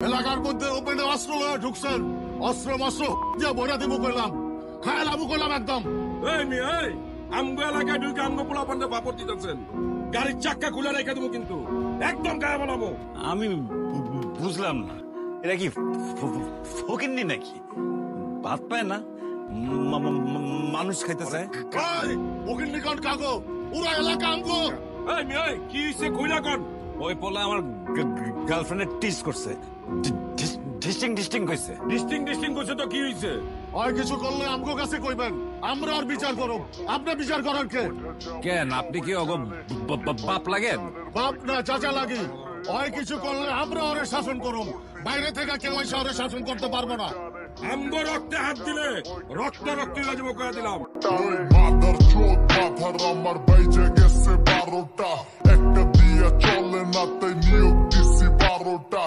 এলাকার মধ্যে ওপেনে অস্ত্র লয়ে ঢুকছেন, অস্ত্র মস্ত্র দিয়ে ভরে দিব কইলাম, খায় লাবু কইলাম একদম। এই মেয়ে, এই আমগো এলাকায় ঢুকে আমগো পোলা পান্ডে বাপর দিতেছেন, গাড়ির চাক্কা খুলে রেখে দেবো কিন্তু, একদম গায়ে বানাবো। আমি বুঝলাম না, এরা কি ফকিন্নি নাকি? ভাত পায় না, মানুষ খাইতে চায়। ওকিল নিকট কাগো পুরা এলাকা আমগো। এই মেয়ে, কি হইছে কইলা কোন? ওই পোলা আমার গার্লফ্রেন্ডের টিস করছে, ডিস্টিং কইছে। ডিস্টিং কইছে তো কি হইছে? হয় কিছু করলে আমগো কাছে কইবেন, আমরা আর বিচার করব। আপনি বিচার করার কে? কেন, আপনি কি অগ বাপ লাগেন? বাপ না চাচা লাগি। হয় কিছু করলে আমরা ওরে শাসন করব, বাইরে থেকে কেউ ওই শহরে শাসন করতে পারবো না। আমগো রক্তে হাত দিলে রক্তে লাগবো কয়ে দিলাম। মাদার চোদ মাথার আমার বাইজে গেছে 12টা, একটা দিয়া চলে না তাই নিয়োগ দিছি 12টা।